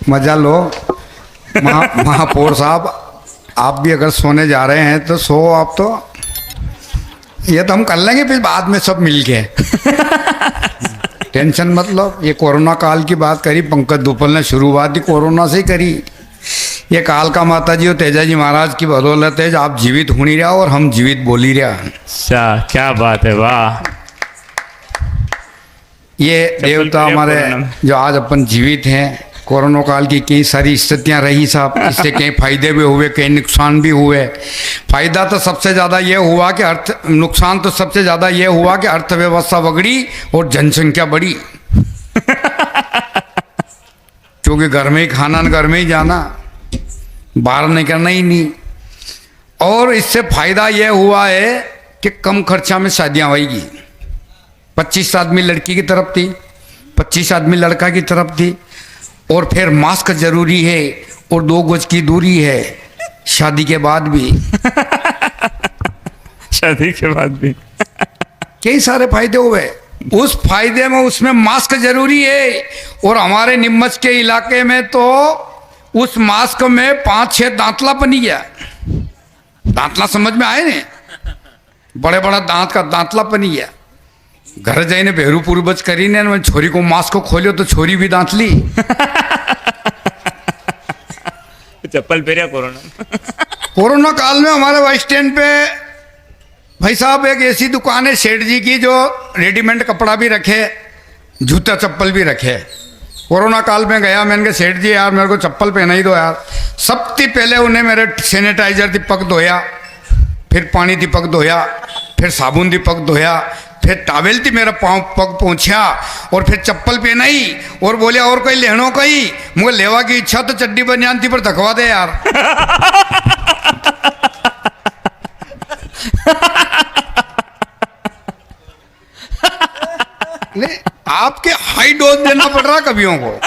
मजा लो। महापौर साहब, आप भी अगर सोने जा रहे हैं तो सो आप। तो ये तो हम कर लेंगे फिर बाद में सब मिल के। टेंशन मत लो। ये कोरोना काल की बात करी पंकज दुपल ने, शुरुआत ही कोरोना से ही करी। ये काल का माता जी और तेजा जी महाराज की बदौलत है आप जीवित हो नहीं रहा और हम जीवित बोल ही रहा। अच्छा, क्या बात है, वाह। ये देवता हमारे जो आज अपन जीवित हैं, कोरोना काल की कई सारी स्थितियां रही साहब, इससे कई फायदे भी हुए, कई नुकसान भी हुए। फायदा तो सबसे ज़्यादा ये हुआ कि नुकसान तो सबसे ज़्यादा ये हुआ कि अर्थव्यवस्था बिगड़ी और जनसंख्या बढ़ी। क्योंकि घर में ही खाना, घर में ही जाना, बाहर निकलना ही नहीं। और इससे फायदा यह हुआ है कि कम खर्चा में शादियाँ होगी। 25 आदमी लड़की की तरफ थी, 25 आदमी लड़का की तरफ थी। और फिर मास्क जरूरी है और 2 गज की दूरी है शादी के बाद भी। शादी के बाद भी कई सारे फायदे हुए। उस फायदे में उसमें मास्क जरूरी है। और हमारे नीमच के इलाके में तो उस मास्क में 5-6 दांतला बनी गया। दांतला समझ में आए ने? बड़े बड़ा दांत का दांतला बनी गया। घर जाइने भेरू पूर्वज करी ने, छोरी को मास्क को खोलियो तो छोरी भी दांत ली। चप्पल पहरिया कोरोना काल में हमारे बस स्टैंड पे भाई साहब एक ऐसी दुकान है सेठ जी की जो रेडीमेड कपड़ा भी रखे, जूता चप्पल भी रखे। कोरोना काल में गया, मैंने कहा सेठ जी यार मेरे को चप्पल पहना ही दो यार। सबसे पहले उन्हें मेरे सैनिटाइजर दीपक धोया, फिर पानी दीपक धोया, फिर साबुन दीपक धोया, फिर टावेल थी मेरा पाँव पग पहुँचा और फिर चप्पल पहनाई और बोले और कोई लेनो कहीं। मुझे लेवा की इच्छा तो चड्डी बनियान थी पर धकवा दे यार। नहीं, आपके हाई डोज देना पड़ रहा कवियों को।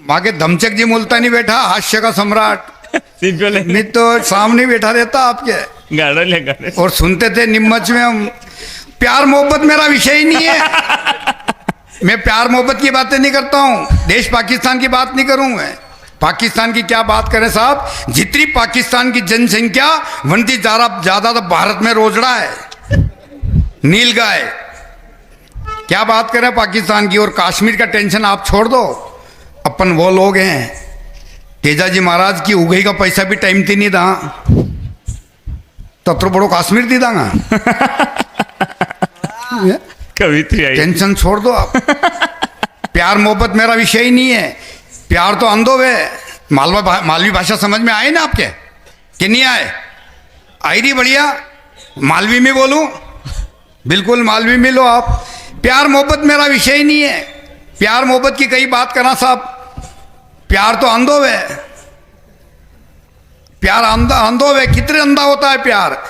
माँ के धमचक जी मुल्तानी बैठा, हास्य का सम्राट, नहीं तो सामने बैठा रहता आपके गाड़ो। और सुनते थे निम्मच में हम। प्यार मोहब्बत मेरा विषय ही नहीं है। मैं प्यार मोहब्बत की बातें नहीं करता हूँ। देश पाकिस्तान की बात नहीं करूँ मैं। पाकिस्तान की क्या बात करें साहब, जितनी पाकिस्तान की जनसंख्या वनती ज़्यादा तो भारत में रोजड़ा है, नील गाय। क्या बात करें पाकिस्तान की। और कश्मीर का टेंशन आप छोड़ दो, अपन वो लोग हैं। तेजा जी महाराज की उगई का पैसा भी टाइम थी नहीं था, तो बड़ो कश्मीर दी दांगा। कवित्री आई। टेंशन छोड़ दो आप। प्यार मोहब्बत मेरा विषय ही नहीं है। प्यार तो अंधो है। मालवी भाषा समझ में आए ना आपके कि नहीं आए? आई रही बढ़िया। मालवी में बोलूं? बिल्कुल मालवी में लो आप। प्यार मोहब्बत मेरा विषय ही नहीं है। प्यार मोहब्बत की कई बात करना साहब। प्यार तो अंधो है। प्यार अंधो है। कितने अंधा होता है प्यार?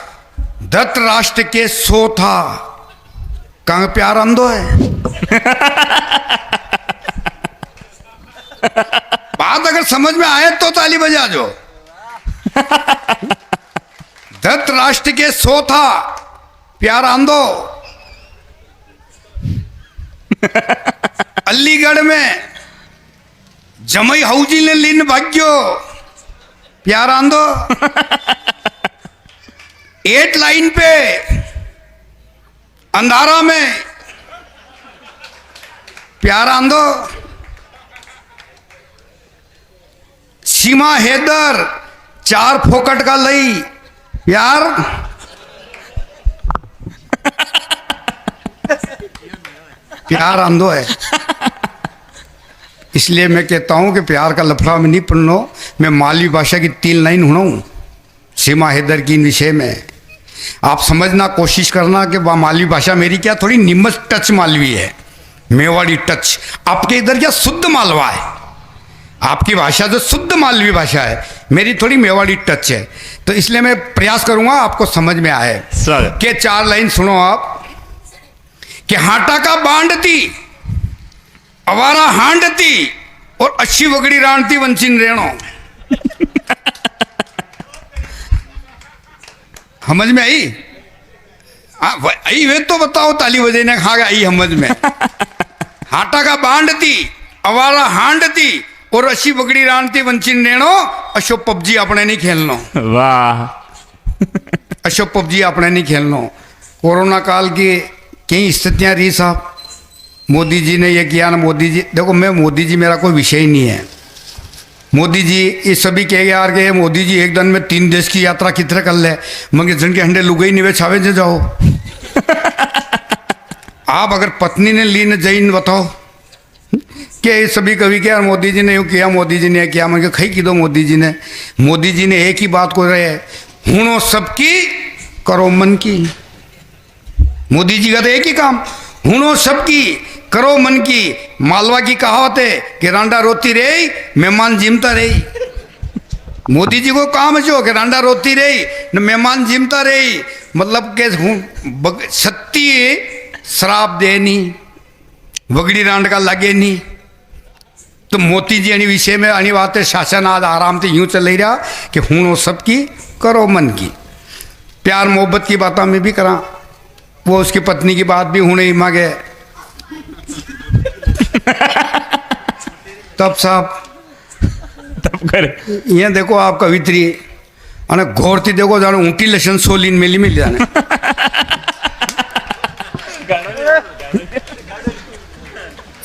धृतराष्ट्र के 100 था, कहाँ प्यार अंधो है? बात अगर समझ में आए तो ताली बजा जो। धृतराष्ट्र के 100 था, प्यार अंधो। अलीगढ़ में जमई हाउजी ने लीन भाग्यो, प्यार आंदो। 8 लाइन पे अंधारा में प्यार आंदो। सीमा हैदर 4 फोकट का लई, प्यार। प्यार अंधो है। इसलिए मैं कहता हूं कि प्यार का लफड़ा में नहीं पढ़नो। मैं मालवी भाषा की 3 लाइन हुणाऊं सीमा हैदर की विषय में। आप समझना कोशिश करना कि मालवी भाषा मेरी क्या थोड़ी निम्मच टच मालवी है, मेवाड़ी टच। आपके इधर क्या शुद्ध मालवा है। आपकी भाषा जो शुद्ध मालवी भाषा है, मेरी थोड़ी मेवाड़ी टच है। तो इसलिए मैं प्रयास करूंगा आपको समझ में आए। कि 4 लाइन सुनो आप। कि हाटा का बांड थी, अवारा हांड थी और अच्छी वगड़ी राण थी वंचिन रेणो। समझ में आई? आई वे तो बताओ ताली बजाने। हाँ आई समझ में। हाटा का बांड थी, अवारा हांड थी और अशी बगड़ी रानती वंचिन रेणो अशो पबजी अपने नहीं खेलनो वाह अशो पबजी अपने नहीं खेलनो। कोरोना काल की कई स्थितियां रही साहब, मोदी जी ने ये किया ना, मोदी जी देखो मैं मोदी जी मेरा कोई विषय ही नहीं है। मोदी जी ये सभी कह यार के मोदी जी एक दिन में 3 देश की यात्रा कितने कर ले, मगर जन के हंडे लुगई निवे छावे जे जाओ। आप अगर पत्नी ने ली न जईन बताओ कि ये सभी कभी क्या मोदी जी ने यूँ किया, मोदी जी ने किया, मगर खई की दो मोदी जी ने एक ही बात को रहे हुनो सबकी करो मन की। मोदी जी का तो एक ही काम, हुनो सबकी करो मन की। मालवा की कहावत है कि रांडा रोती रही मेहमान जिमता रही। मोदी जी को काम है जो कि रांडा रोती रही न मेहमान जिमता रही, मतलब के सत्ती शराब दे नहीं वगड़ी रांड का लगे नहीं। तो मोदी जी विषय में अनी बातें शासन आज आराम से यूं चल ही रहा कि हुनो सबकी करो मन की। प्यार मोहब्बत की बात में भी करा, वो उसकी पत्नी की बात भी होने ही मांगे तब साहब तब करे ये देखो आप कवित्री अने घोरती देखो जाने ऊँटी लसन सोलीन मिली मिल जाने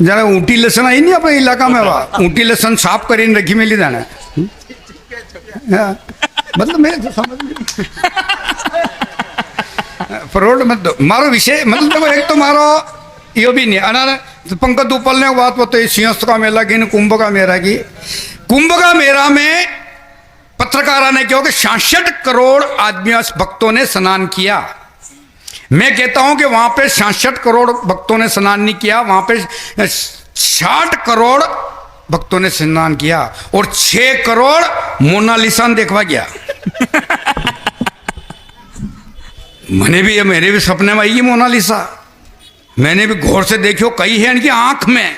जाने ऊँटी लसन आई नहीं अपने इलाका में, वाह ऊँटी लसन साफ करीन रखी मिली जाने। मतलब मैं तो समझ नहीं फरोड मत मारो विषय, मतलब देखो एक तो मारो यो भी नहीं अना पंकज उपल ने बात बताई सिंहस्थ का मेला की कुंभ का मेला की। कुंभ का मेला में पत्रकारों ने कहा कि 66 करोड़ आदमियों भक्तों ने स्नान किया। मैं कहता हूं कि वहां पे 66 करोड़ भक्तों ने स्नान नहीं किया, वहां पे 60 करोड़ भक्तों ने स्नान किया और 6 करोड़ मोनालिसा देखवा गया। मेरे भी सपने में आएगी मोनालिसा, मैंने भी गौर से देखियो कई है इनकी आंख में,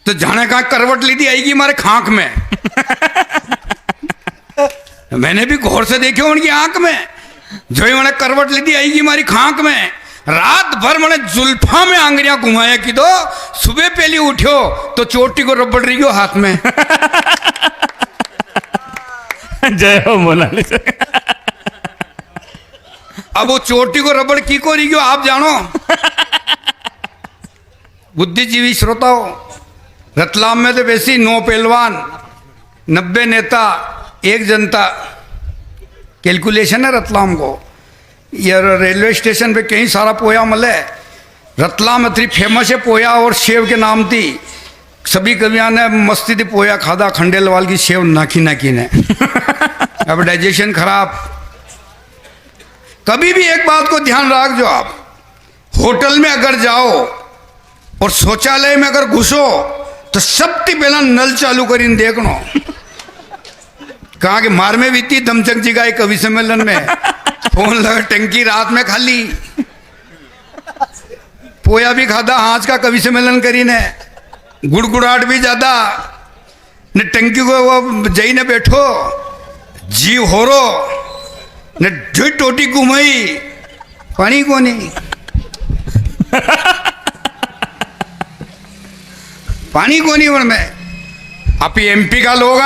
तो जाने कहा करवट ली थी आएगी हमारे खांख में। मैंने भी गौर से देखियो उनकी आंख में, जो ही मैंने करवट ली थी आएगी हमारी खांख में। रात भर मैंने जुल्फा में आंगलियां घुमाया कि दो, सुबह पहले उठो तो चोटी को रबड़ रही हो हाथ में। जय हो मोनालिसा। अब वो चोटी को रबड़ की को रही हो आप जानो। बुद्धिजीवी श्रोताओं, रतलाम में तो वैसी 9 पहलवान 90 नेता 1 जनता कैलकुलेशन है रतलाम को। यार रेलवे स्टेशन पे कहीं सारा पोया मले, रतलाम इतनी फेमस है पोया और सेव के नाम थी। सभी कवियां ने मस्ती थी पोया खादा, खंडेलवाल की सेव नाखी नाखी ने। अब डाइजेशन खराब। कभी भी एक बात को ध्यान रख जो आप होटल में अगर जाओ और शौचालय में अगर घुसो तो सबसे पहला नल चालू करीन देखनो। कहा कि मार में बीती दमचक जी का कवि सम्मेलन में फोन लगा, टंकी रात में खाली, पोया भी खादा, आज का कवि सम्मेलन करी ने, गुड़गुड़ाहट भी ज्यादा ने, टंकी को वो जई ने बैठो जीव हो रो ने, जो टोटी घुमाई पानी को नहीं। पानी को नहीं उनमें। आप एमपी का लोग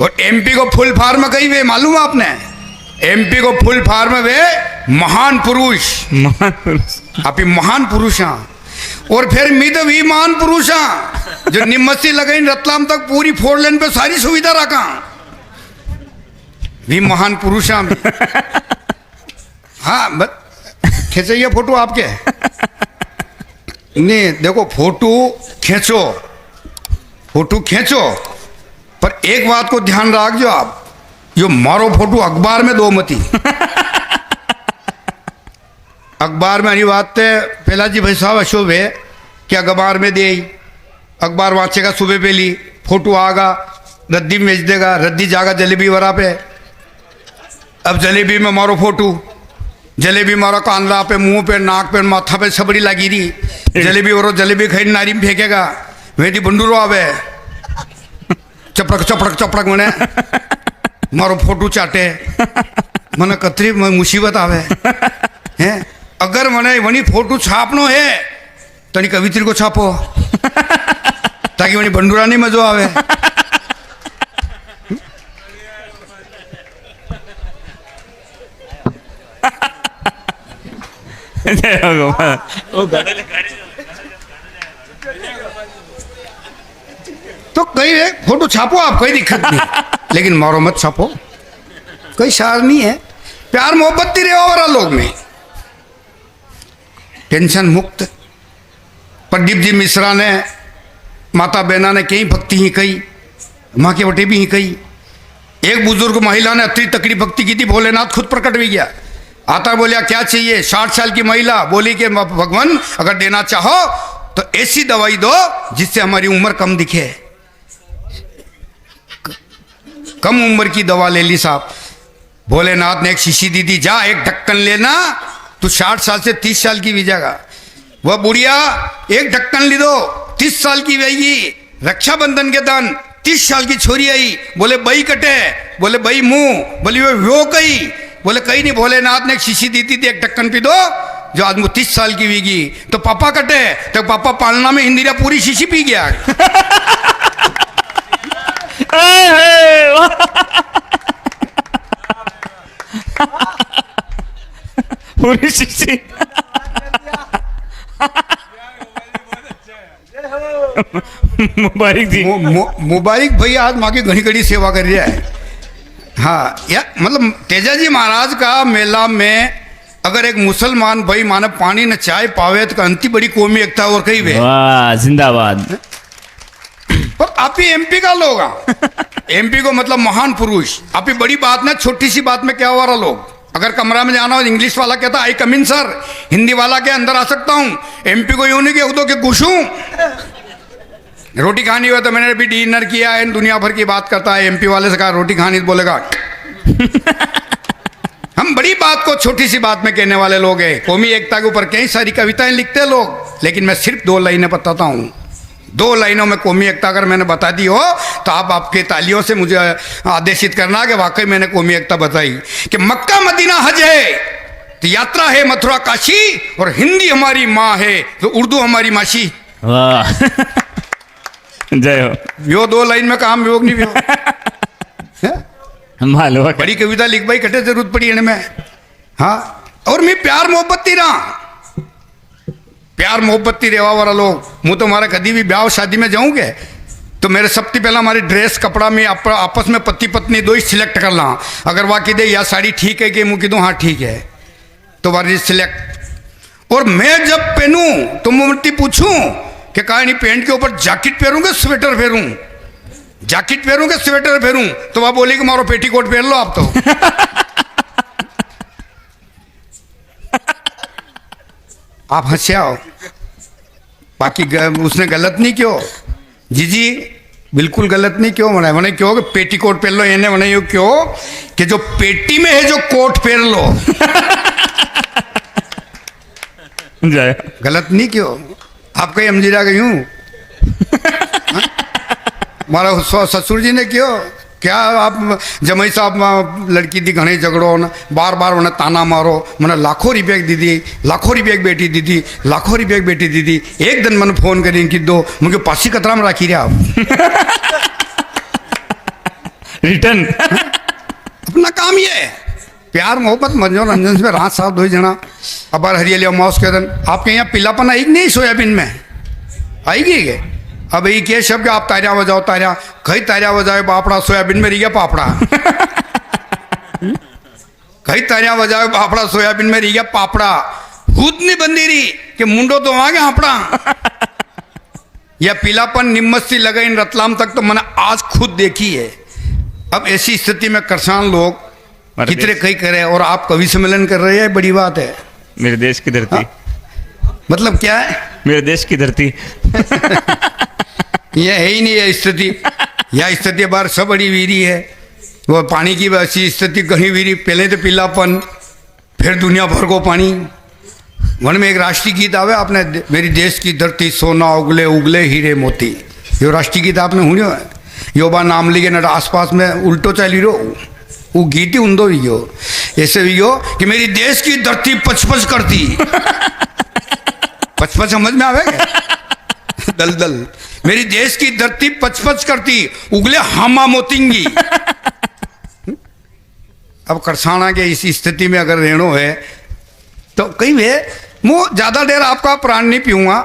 और एमपी को फुल फार्म कही वे मालूम है आपने? एमपी को फुल फार्म वे महान पुरुष। महान पुरुष आप महान पुरुष हैं। और फिर मी तो भी महान पुरुष हैं जो निम्मसी लगाई रतलाम तक पूरी 4 लेन पे सारी सुविधा रखा, भी महान पुरुष हैं। हाँ खींचिए फोटो आपके। नहीं देखो फोटो खींचो, फोटो खींचो, पर एक बात को ध्यान रख जो आप, यो मारो फोटो अखबार में दो मती। अखबार में बात पहला जी भाई साहब अशोभ है कि अखबार में दे, अखबार वाँचेगा सुबह पहली, फोटो आगा रद्दी में भेज देगा, रद्दी जागा जलेबी वरा पे। अब जलेबी में मारो फोटो, जलेबी मारो कांदा पे, मुंह पे, नाक पे, माथा पे सबड़ी लगी रही। जलेबी वरो जलेबी खाई नारी में फेंकेगा, वेदी बंडूरो आवे चपड़क चपड़क चपड़क मने मारो फोटो चाटे, मने कतरी मुसीबत आवे हैं। अगर मने वनी फोटो छापनो है तो कवित्री को छापो। ताकि वही भंडूरा नहीं मजो आवे। जय हो गोपाल। तो कहीं है फोटो छापो आप, कोई दिक्कत नहीं, लेकिन मारो मत छापो, कोई शार नहीं है। प्यार मोहब्बत ही रहे और लोग में टेंशन मुक्त। प्रदीप जी मिश्रा ने, माता बहना ने कई भक्ति ही कही, माँ के बटे भी ही कही। एक बुजुर्ग महिला ने अति तकड़ी भक्ति की थी, भोलेनाथ खुद प्रकट भी गया। आता बोलिया क्या चाहिए? 60 साल की महिला बोली कि भगवान अगर देना चाहो तो ऐसी दवाई दो जिससे हमारी उम्र कम दिखे। कम उम्र की दवा ले ली साहब। भोलेनाथ ने एक शीशी दी थी, जा एक ढक्कन लेना, तू 60 साल से 30 साल की भी जाएगा। वह बुढ़िया एक ढक्कन ली दो, 30 साल की वेगी। रक्षाबंधन के दिन 30 साल की छोरी आई, बोले बई कटे, बोले बई मुंह, बोली वो कही, बोले कहीं नहीं। भोलेनाथ ने एक शीशी दी थी, एक ढक्कन पी दो, जो आज 30 साल की वीगी। तो पापा कटे, तो पापा पालना में हिंदीरा पूरी शीशी पी गया। पूरी शीशी। मुबारक जी। मुबारक भाई आज माँ की घड़ी घड़ी सेवा कर रहा है। हाँ या मतलब तेजाजी महाराज का मेला में अगर एक मुसलमान भाई माने पानी न चाय पावे तो अंति बड़ी कौमी एकता और कही वे। वाह जिंदाबाद। पर आप ही एमपी का लोग, एमपी को मतलब महान पुरुष। आप ही बड़ी बात ना, छोटी सी बात में क्या हो रहा लोग। अगर कमरा में जाना हो, इंग्लिश वाला कहता आई कम इन सर, हिंदी वाला के अंदर आ सकता हूँ। एमपी को यूं नहीं कि उदो के घुसूं। रोटी खानी हो तो मैंने अभी डिनर किया है, दुनिया भर की बात करता है। एमपी वाले से कहा रोटी खानी, बोलेगा। हम बड़ी बात को छोटी सी बात में कहने वाले लोग हैं। कौमी एकता के ऊपर कई सारी कविताएं लिखते हैं लोग, लेकिन मैं सिर्फ 2 लाइनें बताता हूँ। 2 लाइनों में कौमी एकता अगर मैंने बता दी हो तो आप आपके तालियों से मुझे आदेशित करना कि वाकई मैंने कौमी एकता बताई। कि मक्का मदीना हज है तो यात्रा है मथुरा काशी, और हिंदी हमारी माँ है तो उर्दू हमारी मासी। वाह जय हो। यो 2 लाइन में काम योग नहीं व्यो। मालूम है। बड़ी कविता लिख भाई, कटे जरूरत पड़ी इनमें। हाँ, और मैं प्यार मोहब्बत ही रहा, प्यार मोहब्बत ही रेवा वाला लोग। मुँह तो हमारा कभी भी ब्याह शादी में जाऊंगे तो मेरे सबसे पहला हमारी ड्रेस कपड़ा में आपस में पति पत्नी 2 ही सिलेक्ट कर ला। अगर वाकई दे या साड़ी ठीक है कि मुँह की दो हाँ ठीक है तो वारी सिलेक्ट। और मैं जब पहनूं तो मुझे पूछूं कि कहानी पैंट के ऊपर जैकेट पहनूंगा स्वेटर पहनूं, जैकेट पहनूंगा स्वेटर पहनूं, तो वह बोले कि मारो पेटीकोट पहन लो आप तो। आप हंसे आओ, बाकी उसने गलत नहीं क्यों जी बिल्कुल गलत नहीं क्यों मना मैंने क्यों कि पेटीकोट पहन लो, इन्हें मैंने यो क्यों कि जो पेटी में है जो कोट पहन लो। जय। गलत नहीं क्यों आप कहीं अमजीरा गई हूँ। हमारा ससुर जी ने क्यों क्या आप जमाई साहब लड़की दी घने झगड़ो न बार बार उन्हें ताना मारो, मैंने लाखों रुपये दीदी, लाखों रुपये बेटी दीदी, लाखों रुपये बेटी दीदी। एक दिन मैंने फोन करी कि दो मुझे पासी कतरा में राखी रहे आप। रिटर्न अपना काम ये है प्यार मोहब्बत मनोरंजन से रात साहब 2 जना। अब बार हरियाली अमावस के दिन आपके यहाँ पीलापन आएगी नहीं सोयाबीन में आएगी के? अब ये क्या शब्द आप तारिया बजाओ, तारिया कहीं तारिया बजाओ बापड़ा, सोयाबीन में रह गया पापड़ा। कहीं तारिया बजाओ बापड़ा, सोयाबीन में रह गया पापड़ा। खुद नहीं बंदी रही कि मुंडो तो वहां गया आपड़ा। यह पीलापन निम्मत सी लगा इन रतलाम तक तो मैंने आज खुद देखी है। अब ऐसी स्थिति में किसान लोग कितने कई करे और आप कवि सम्मेलन कर रहे हैं, बड़ी बात है। मेरे देश की धरती। मतलब क्या है? मेरे देश की धरती। यह है ही नहीं है स्थिति। यह स्थिति बार सब बड़ी वीरी है। वो पानी की ऐसी स्थिति कहीं वीरी, पहले तो पीलापन फिर दुनिया भर को पानी। वन में एक राष्ट्रीय गीत आवे आपने, मेरी देश की धरती सोना उगले उगले हीरे मोती। यो राष्ट्रीय गीत आपने सुनियो है? यो बा नाम लिखे न आसपास में उल्टो चली रो वो गीत ही उन्दो भी हो ऐसे भी हो कि मेरी देश की धरती पचपच करती। पचपच समझ में आवे दलदल मेरी देश की धरती पचपच करती उगले हामा मोतिंगी। अब करसाना के इस स्थिति में अगर रेणु है तो कहीं वे मुँह ज्यादा देर आपका प्राण नहीं पीऊंगा।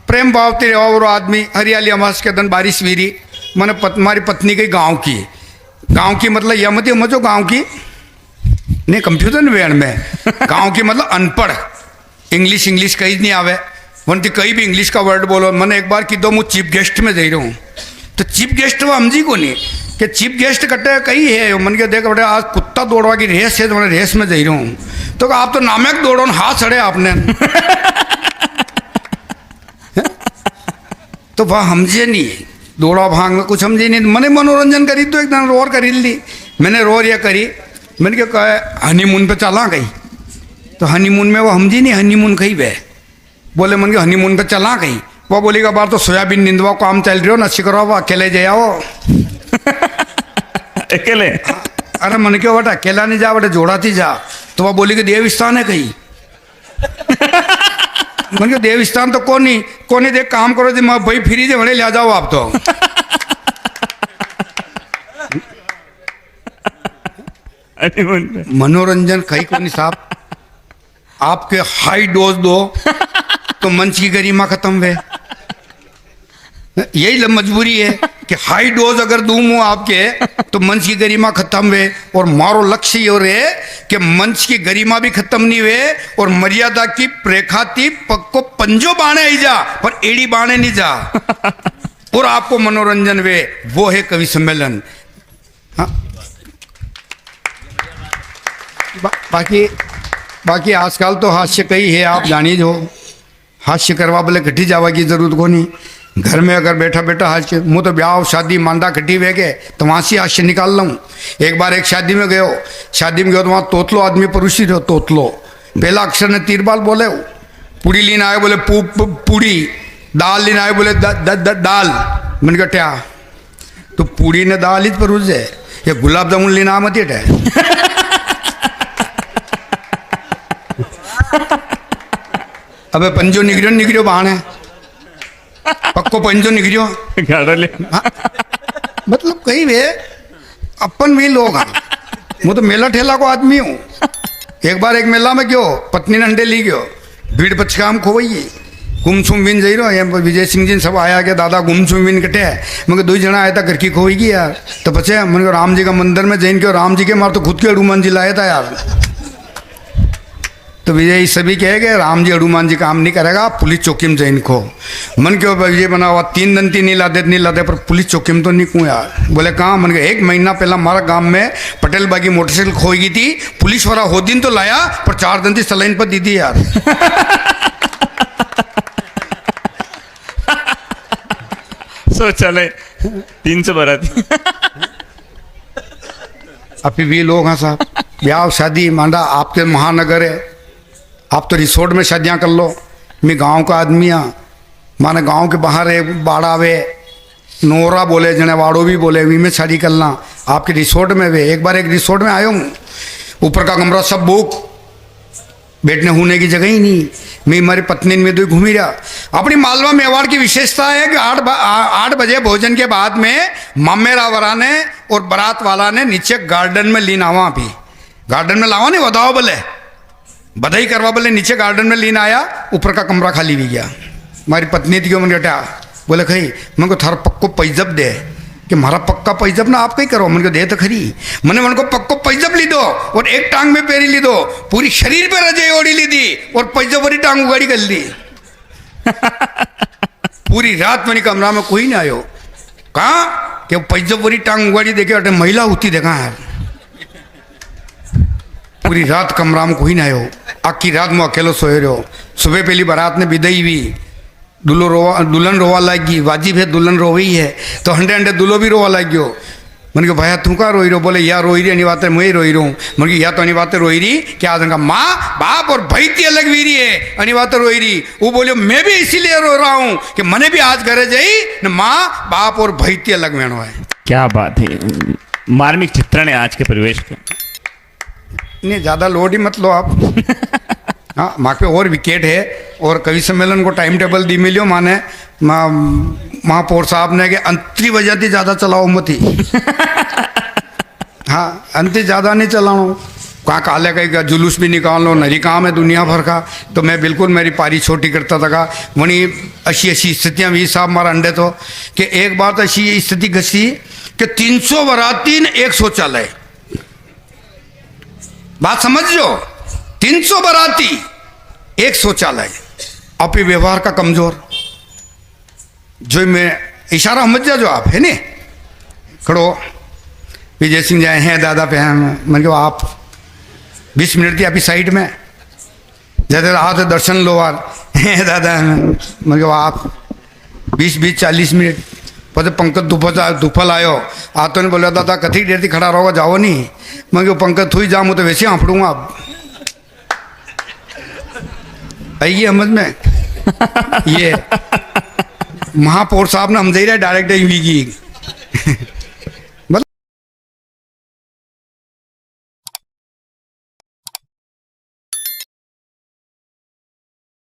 प्रेम भाव तेरे और आदमी हरियाली अमास के दिन बारिश वीरी मैंने हमारी पत्नी गई गांव की मतलब यह मत मचो गांव की नहीं कंफ्यूजन वेण में गांव की मतलब अनपढ़ इंग्लिश कहीं नहीं आवे वनती कहीं भी इंग्लिश का वर्ड बोलो। मैंने एक बार की दो मुझ चीफ गेस्ट में दे रहा हूँ तो चीफ गेस्ट वो समझी को नहीं कि चीफ गेस्ट कटे कहीं है मन के देख बेटे आज कुत्ता दौड़वा की रेस है तो मैं रेस में दे रहा हूँ तो आप तो नामक दौड़ो हाथ चढ़े आपने तो वह समझे नहीं दौड़ा भाग में कुछ समझे नहीं। मैंने मनोरंजन करी तो एक दिन रोर करी ली मैंने रोर या करी मैंने क्या कहा हनीमून पे चला गई तो हनीमून में वो समझी नहीं हनीमून कहीं वे बोले मन के हनीमून पे चला गई वो बोलेगा बार तो सोयाबीन निंदवा काम चल रही हो ना करो वो अकेले जाओ अकेले अरे मन के बेटा अकेला नहीं जा बेटा जोड़ाती जा तो वह बोली कि देव स्थान है कहीं मन के देव स्थान तो कोनी देख काम करो जी मैं भाई फ्री जे बड़े ले जाओ आप तो मनोरंजन कहीं को नहीं साहब आपके हाई डोज दो तो मंच की गरिमा खत्म हुए। यही मजबूरी है कि हाई डोज अगर दूं मुँह आपके तो मंच की गरिमा खत्म हुए और मारो लक्ष्य ये रहे कि मंच की गरिमा भी खत्म नहीं हुए और मर्यादा की रेखा थी पक्को पंजो बाणे आई जा पर एड़ी बाणे नहीं जा और आपको मनोरंजन वे वो है कवि सम्मेलन। हाँ बाकी आजकल तो हास्य कई है आप जानी जो हास्य करवा बोले घटी जावा की जरूरत को नहीं। घर में अगर बैठा बैठा हास्य मुँह तो ब्याह शादी मांदा घटी वे गए तो वहाँ से हास्य निकाल लूँ। एक बार एक शादी में गयो तो वहाँ तोतलो आदमी परुषी रहो तोतलो पहला अक्षर ने तीरबाल बोले पूड़ी लीन आए बोले पूड़ी दाल लीन आए बोले दाल मन गट्या तो पूड़ी ने दाल ही परुष है या गुलाब जामुन लीन आ मत है अबे पंजो निगरियो बहाने पक्को पंजो निगरियो हाँ? मतलब कहीं वे अपन भी लोग हैं मैं तो मेला ठेला को आदमी हूँ। एक बार एक मेला में क्यों पत्नी ने अंडे ली गयो भीड़ पचकाम खोवई गुमसुम बिन जई रहो विजय सिंह जी सब आया के दादा गुमसुम बिन कटे मगर दो जना आया था घर की खोएगी यार तो बचे मैंने राम जी का मंदिर में जैन के राम जी के मार तो खुद के हनुमान जी लाया था यार तो विजय सभी कहे गए राम जी हनुमान जी काम नहीं करेगा पुलिस चौकी में जैन को मन के विजय बना हुआ 3 दिन नहीं लादे पर पुलिस चौकी में तो नहीं कूँ यार बोले कहाँ मन के 1 महीना पहला हमारा गांव में पटेल बाई की मोटरसाइकिल खोई गई थी पुलिस वाला हो दिन तो लाया पर 4 दिन थी सलाइन पर दी थी यार सो चले 300 बाराती अभी भी लोग हैं साहब ब्याह शादी मांडा आपके महानगर है आप तो रिसोर्ट में शादियाँ कर लो। मैं गांव का आदमी हाँ माने गांव के बाहर एक बाड़ा वे नोरा बोले जने वाड़ो भी बोले वी में शादी करना आपके रिसोर्ट में वे। एक बार एक रिसोर्ट में आयो हूँ ऊपर का कमरा सब बुक बैठने होने की जगह ही नहीं। मैं हमारी पत्नी में तो घूमी रहा। अपनी मालवा मेवाड़ की विशेषता है कि 8 बजे भोजन के बाद में मामेरा वाला ने और बारात वाला ने नीचे गार्डन में लीन आवा भी गार्डन में लावा नहीं बताओ बोले बधाई करवा बोले नीचे गार्डन में लीन आया ऊपर का कमरा खाली भी गया। हमारी पत्नी थी मन गटा बोले खई मन को थारा पक्को पैजब दे कि हमारा पक्का पैजब ना आप कहीं करो मन को दे तो खरी मैंने मन को पक्को पैजब ली दो और एक टांग में पेरी ली दो पूरी शरीर पे रजाई ओढ़ी ली दी और पैजब वाली टांग उगाड़ी कर ली पूरी रात मैंने कमरा में कोई ना आयो कहा कि पैजब वाली टांग उगाड़ी देखे अटे महिला होती देखा यार पूरी रात कमरा में कोई ना आयो आखी रात में अकेलो सोए रहो। सुबह पहली बारात ने विदाई हुई दुल्हन रोवा लग गई वाजिब है दुल्हन रोवी है तो हंडे हंडे दुल्हो भी रोवा लग गयो। मन के भैया तू का रोई रहो बोले या रोई रही बातें मैं रोई रहूँ मन की या तो अनी बातें रोई रही क्या आदमी का माँ बाप और भाई ती अलग वीरी है अनी बातें रोई रही वो बोलियो मैं भी इसीलिए रो रहा हूँ कि मैंने भी आज घरे जाई न माँ बाप और भाई ती अलग मेणो है। क्या बात है मार्मिक चित्रण है आज के परिवेश का। नहीं ज़्यादा लोड ही मत लो आप हाँ माँ पे और विकेट है और कवि सम्मेलन को टाइम टेबल दी मिलियो माने महापौर साहब ने कि अंतरी वजह थी ज़्यादा चलाओ मत ही हाँ अंतरी ज़्यादा नहीं चलाओ कहाँ काले कहीं का जुलूस भी निकाल लो नरी काम है दुनिया भर का तो मैं बिल्कुल मेरी पारी छोटी करता था वनी अशी स्थितियाँ भी साहब मारा अंडे तो कि एक बार तो अशी स्थिति घसी कि 300 बराती 1 शौचालय बात समझ जो 300 बराती 1 शौचालय आप व्यवहार का कमजोर जो मैं इशारा समझ जा जो आप है ने खड़ो विजय सिंह जाए हैं दादा पे हैं मैंने कहा आप 20 मिनट थी अभी साइड में जैसे हाथ दर्शन लो यार हैं दादा मैंने कहा आप 20-40 मिनट પછી पंकज दुफल आयो आतो ने बोला दादा कथी देर थी खड़ा रहोगा जाओ नहीं मैं क्यों पंकज थोड़ी जाऊँ तो वैसे हाँफड़ूंगा अब आइए समझ में ये महापौर साहब ने हम दे रहे डायरेक्ट हुई की